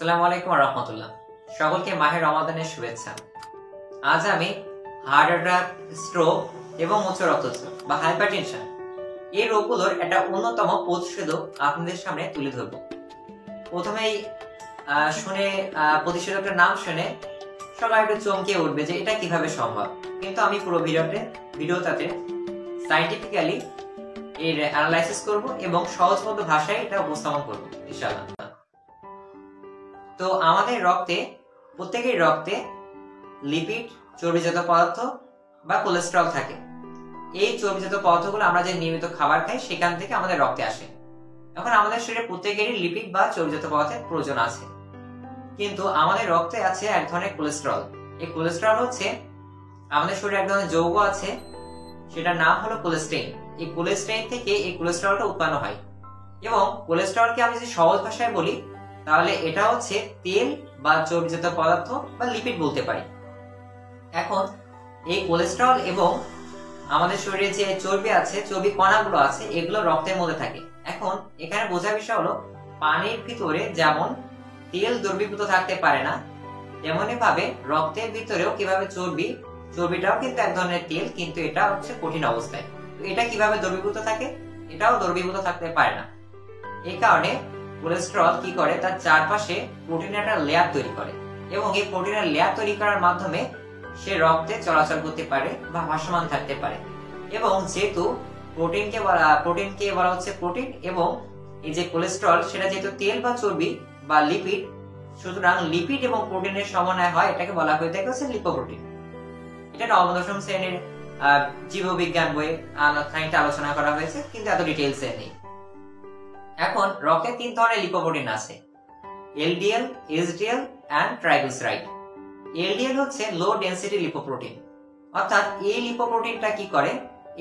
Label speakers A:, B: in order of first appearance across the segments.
A: আসসালামু আলাইকুম ওয়া রাহমাতুল্লাহ। সকলকে মাহে রমাদানের শুভেচ্ছা। আজ আমি হার্ট অ্যাটাক, স্ট্রোক এবং উচ্চ রক্তচাপ বা হাইপারটেনশন এই রোগগুলোর একটা অন্যতম প্রতিষেধক আপনাদের সামনে তুলে ধরব। প্রথমেই শুনে প্রতিষেধকের নাম শুনে সবাই একটু চমকে উঠবে যে এটা কিভাবে সম্ভব, কিন্তু আমি পুরো ভিডিওটাতে সায়েন্টিফিক্যালি এর অ্যানালাইসিস করব এবং সহজবোধ্য ভাষায় এটা উপস্থাপন করব ইনশাআল্লাহ। তো আমাদের প্রত্যেকের রক্তে লিপিড, চর্বিজাত পদার্থ বা কোলেস্টেরল থাকে। এই চর্বিজাত পদার্থগুলো আমরা যে নিয়মিত খাবার খাই সেখান থেকে আমাদের রক্তে আসে। এখন আমাদের শরীরে প্রত্যেকেরই লিপিড বা চর্বিজাত পদার্থের প্রয়োজন আছে, কিন্তু আমাদের রক্তে আছে এক ধরনের কোলেস্টেরল। এই কোলেস্টেরল হচ্ছে আমাদের শরীরে এক ধরনের যৌগ আছে, সেটার নাম হলো কোলেস্টেইন। এই কোলেস্টেইন থেকে এই কোলেস্টেরলটা উৎপন্ন হয় এবং কোলেস্টেরলকে আমি যদি সহজ ভাষায় বলি তাহলে এটা হচ্ছে তেল বা চর্বিজাত পদার্থ বা লিপিড বলতে পারি। এখন এই কোলেস্টেরল এবং আমাদের শরীরে যে চর্বি আছে, চর্বি কণাগুলো আছে, এগুলো রক্তের মধ্যে থাকে। এখন এখানে বোঝার বিষয় হলো পানির ভিতরে যেমন তেল দ্রবীভূত থাকতে পারে না, তেমনি ভাবে রক্তের ভিতরেও কিভাবে চর্বিটাও কিন্তু এক ধরনের তেল, কিন্তু এটা হচ্ছে কঠিন অবস্থায়। তো এটা কিভাবে দ্রবীভূত থাকে? এটাও দ্রবীভূত থাকতে পারে না। এই কারণে কোলেস্টেরল কি করে, তার চারপাশে প্রোটিনের একটা লেয়ার তৈরি করে এবং এই প্রোটিনের লেয়ার তৈরি করার মাধ্যমে সে রক্তে চলাচল করতে পারে বা ভাসমান থাকতে পারে। এবং যেহেতু প্রোটিনকে বলা হচ্ছে প্রোটিন, এবং এই যে কোলেস্টেরল সেটা যেহেতু তেল বা চর্বি বা লিপিড, সুতরাং লিপিড এবং প্রোটিনের সমন্বয় হয়, এটাকে বলা হয়ে থাকে হচ্ছে লিপোপ্রোটিন। এটা নবম দশম শ্রেণীর জীববিজ্ঞান বইয়ে খানিকটা আলোচনা করা হয়েছে, কিন্তু এত ডিটেইলসে নেই। এখন রক্তে তিন ধরনের লিপোপ্রোটিন আছে: LDL, HDL and triglyceride. LDL হচ্ছে লো ডেনসিটি লিপোপ্রোটিন, অর্থাৎ এই লিপোপ্রোটিনটা কি করে,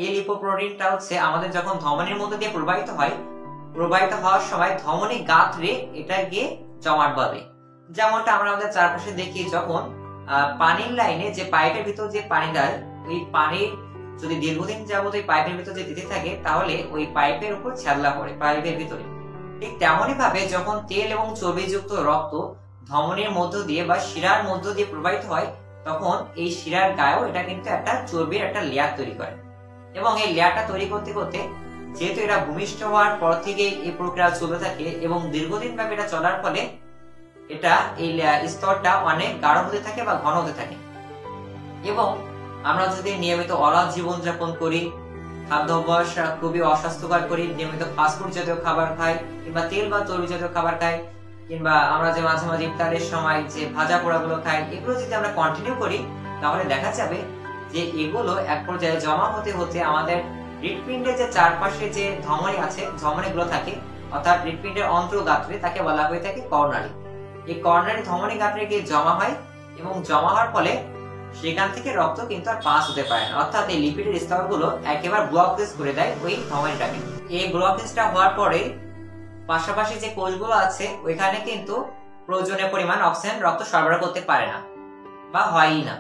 A: এই লিপোপ্রোটিনটা হচ্ছে আমাদের যখন ধমনীর মধ্যে দিয়ে প্রবাহিত হওয়ার সময় ধমনী গাঁথরে এটা গিয়ে জমাট বাঁধে। যেমনটা আমরা আমাদের চারপাশে দেখি, যখন পানির লাইনে যে পাইপের ভিতর যে পানি দেয়, ওই পানির যদি দীর্ঘদিন যাবত ওই পাইপের ভিতর যে দিতে থাকে তাহলে ওই পাইপের উপর ছ্যাদলা পড়ে পাইপের ভিতরে। ঠিক তেমনই ভাবে যখন তেল এবং চর্বিযুক্ত রক্ত ধমনীর মধ্য দিয়ে বা শিরার মধ্য দিয়ে প্রবাহিত হয়, তখন এই শিরার গায়েও এটা কিন্তু একটা চর্বির একটা লেয়ার তৈরি করে। এবং এই লেয়ারটা তৈরি করতে করতে, যেহেতু এটা ভূমিষ্ঠ হওয়ার পর থেকে এই প্রক্রিয়া চলতে থাকে এবং দীর্ঘদিন ভাবে এটা চলার ফলে এটা এই স্তরটা অনেক গাঢ় হতে থাকে বা ঘন হতে থাকে। এবং আমরা যদি নিয়মিত অলস জীবনযাপন করি, খাদ্যাভ্যাস খুবই অস্বাস্থ্যকর করি, নিয়মিত ফাস্টফুড জাতীয় খাবার খাই কিংবা তেল বা চর্বি জাতীয় খাবার খাই, কিংবা আমরা যে মাঝে মাঝে ইফতারের সময় যে ভাজা পোড়াগুলো খাই, এগুলো যদি আমরা কন্টিনিউ করি তাহলে দেখা যাবে যে এগুলো এক পর্যায়ে জমা হতে হতে আমাদের হৃৎপিণ্ডের যে চারপাশে যে ধমনী আছে, ধমনীগুলো থাকে, অর্থাৎ হৃৎপিণ্ডের অন্তর্গাত্রে, তাকে বলা হয়ে থাকে করোনারি। এই করোনারি ধমনী গাত্রে গিয়ে জমা হয় এবং জমা হওয়ার ফলে সেখান থেকে রক্ত কিন্তু আর পাস হতে পারে না, অর্থাৎ এই লিপিডের স্তরগুলো একেবারে ব্লকেজ করে দেয় ওই ধমনীটাকে। এই ব্লকেজটা হওয়ার পরে পাশাপাশি যে কোষগুলো আছে ওইখানে কিন্তু প্রয়োজনীয় পরিমাণ অক্সিজেন রক্ত সরবরাহ করতে পারে না বা হয়ই না।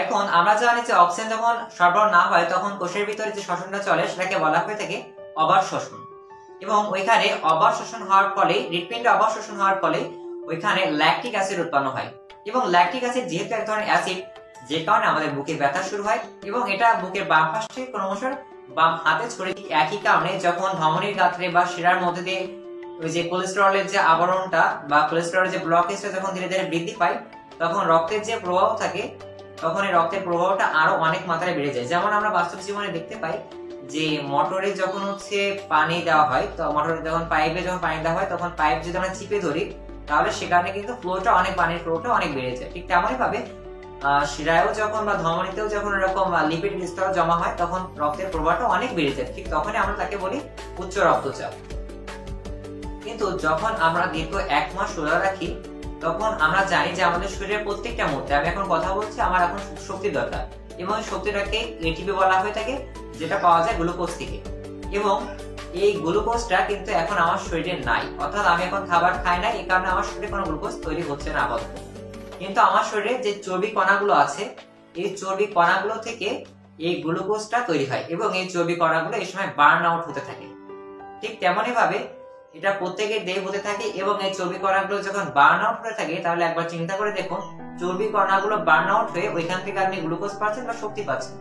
A: এখন আমরা জানি যে অক্সিজেন যখন সরবরাহ না হয় তখন কোষের ভিতরে যে শ্বসনটা চলে সেটাকে বলা হয়ে থাকে অবাত শ্বসন। এবং ওইখানে অবাত শ্বসন হওয়ার ফলে, হৃৎপিণ্ডে অবাত শ্বসন হওয়ার ফলে ওইখানে ল্যাকটিক অ্যাসিড উৎপন্ন হয়। এবং ল্যাকটিক অ্যাসিড যেহেতু এক ধরনের অ্যাসিড, যে কারণে আমাদের বুকে ব্যথা শুরু হয় এবং এটা বুকের বাম পাশে ক্রমশ বাম হাতে ছড়িয়ে। একই কারণে যখন ধমনীর গাঁথরে বা শিরার মধ্যে দিয়ে ওই যে কোলেস্টেরলের যে আবরণটা বা কোলেস্টেরলের যে ব্লকেজটা যখন ধীরে ধীরে বৃদ্ধি পায়, তখন রক্তের যে প্রবাহ থাকে, তখন এই রক্তের প্রবাহটা আরো অনেক মাত্রায় বেড়ে যায়। যেমন আমরা বাস্তব জীবনে দেখতে পাই যে মোটরে যখন পানি দেওয়া হয়, তো মোটরে যখন পাইপে পানি দেওয়া হয়, তখন পাইপ যদি আমরা চিপে ধরি তাহলে সেখানে কিন্তু পানির ফ্লোটা অনেক বেড়ে যায়। ঠিক তেমনই ভাবে শিরায়ও যখন বা ধমনীতেও যখন এরকম লিপিড স্তর জমা হয় তখন রক্তের প্রবাহটা অনেক বেড়ে যায়। ঠিক তখনই আমরা তাকে বলি উচ্চ রক্তচাপ। কিন্তু যখন আমরা দীর্ঘ 1 মাস রোজা রাখি, তখন আমরা জানি যে আমাদের শরীরের প্রত্যেকটা মুহূর্তে, আমি এখন কথা বলছি, আমার এখন শক্তি দরকার, এবং শক্তিটাকে এটিপি বলা হয়ে থাকে, যেটা পাওয়া যায় গ্লুকোজ থেকে। এবং এই গ্লুকোজটা কিন্তু এখন আমার শরীরে নাই, অর্থাৎ আমি এখন খাবার খাই না, এই কারণে আমার শরীরে কোনো গ্লুকোজ তৈরি হচ্ছে না আপাতত। কিন্তু আমার শরীরে যে চর্বি কণাগুলো আছে, এই চর্বি কণাগুলো থেকে এই গ্লুকোজটা তৈরি হয় এবং এই চর্বি কণাগুলো এই সময় বার্ন আউট হতে থাকে। ঠিক তেমনই ভাবে এটা প্রত্যেকের দেহে হতে থাকে এবং এই চর্বি কণাগুলো যখন বার্ন আউট হয়ে থাকে তাহলে একবার চিন্তা করে দেখুন চর্বি কণাগুলো বার্ন আউট হয়ে ওইখান থেকে আপনি গ্লুকোজ পাচ্ছেন বা শক্তি পাচ্ছেন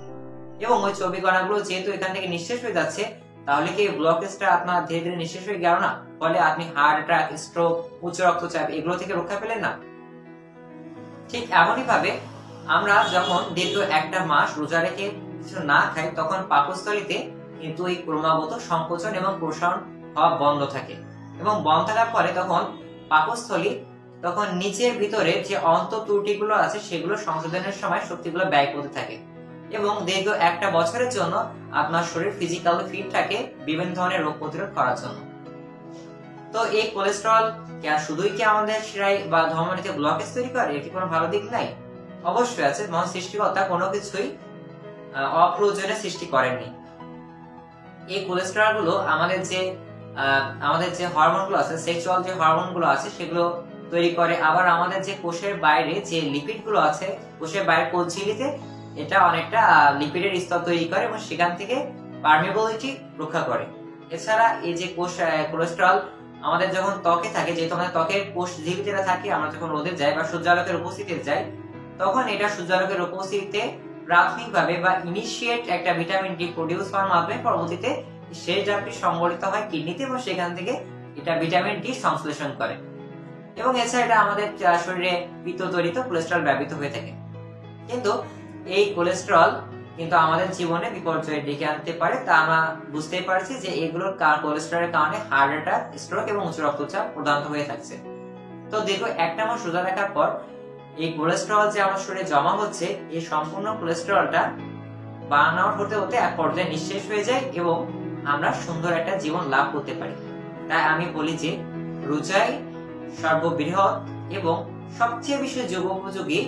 A: এবং ওই চর্বি কণাগুলো যেহেতু এখান থেকে নিঃশেষ হয়ে যাচ্ছে তাহলে কি ব্লকেজটা আপনার ধীরে ধীরে নিঃশেষ হয়ে গেল না? ফলে আপনি হার্ট অ্যাটাক, স্ট্রোক, উচ্চ রক্তচাপ এগুলো থেকে রক্ষা পেলেন না? ঠিক এমনই ভাবে আমরা যখন দীর্ঘ একটা মাস রোজা রেখে কিছু না খাই তখন পাকস্থলীতে কিন্তু এই ক্রমাগত সংকোচন এবং প্রসারণ হওয়া বন্ধ থাকে এবং বন্ধ থাকার পরে তখন পাকস্থলী তখন নিচের ভিতরে যে ত্রুটিগুলো আছে সেগুলো সংশোধনের সময় শক্তিগুলো ব্যয় করতে থাকে এবং দীর্ঘ একটা বছরের জন্য আপনার শরীর ফিজিক্যালি ফিট থাকে বিভিন্ন ধরনের রোগ প্রতিরোধ করার জন্য। তো এই কোলেস্টেরল শুধুই কি আমাদের শিরায় বা ধমনীতে ব্লকেজ তৈরি করে? এর কি কোনো ভালো দিক নাই? অবশ্যই আছে। মহান সৃষ্টিকর্তা কোনো কিছুই অপ্রয়োজনে সৃষ্টি করেননি। এই কোলেস্টেরল গুলো আমাদের যে হরমোন গুলো আছে, সেক্সুয়াল যে হরমোন গুলো আছে সেগুলো তৈরি করে। আবার আমাদের যে কোষের বাইরে যে লিপিড গুলো আছে, কোষের বাইরে কোষ ঝিল্লিতে এটা অনেকটা লিপিডের স্তর তৈরি করে এবং সেখান থেকে পারমিএবিলিটি রক্ষা করে। এছাড়া এই যে কোলেস্টেরল আমাদের যখন ত্বকে থাকে, যেহেতু আমাদের ত্বকের কোষ ঝিল্লি যেটা থাকে, আমরা যখন রোদে যাই বা সূর্যালোকের উপস্থিতিতে যাই তখন এটা সূর্যালোকের উপস্থিতিতে প্রাথমিকভাবে বা ইনিশিয়েট একটা ভিটামিন ডি প্রডিউস হওয়ার মাধ্যমে পরবর্তীতে সেই জাপটি সংগঠিত হয় কিডনিতে এবং সেখান থেকে এটা ভিটামিন ডি সংশ্লেষণ করে এবং এছাড়া এটা আমাদের শরীরে পিত্ত তৈরিতে কোলেস্টেরল ব্যবহৃত হয়ে থাকে। কিন্তু এই কোলেস্টেরল কিন্তু আমাদের জীবনে বিপর্যয় ডেকে আনতে পারে, তা আমরা বুঝতেই পারছি যে এগুলোর কোলেস্টেরলের কারণে হার্ট অ্যাটাক, স্ট্রোক এবং উচ্চ রক্তচাপ প্রধানত হয়ে থাকছে। তো দীর্ঘ একটা মাস রোজা রাখার পর এই কোলেস্টেরল যে আমার শরীরে জমা হচ্ছে, এই সম্পূর্ণ কোলেস্টেরলটা বার্ন আউট হতে হতে এক পর্যায়ে নিঃশেষ হয়ে যায় এবং আমরা সুন্দর একটা জীবন লাভ করতে পারি। তাই আমি বলি যে রোজাই সর্ববৃহৎ এবং সবচেয়ে বেশি যুগোপযোগী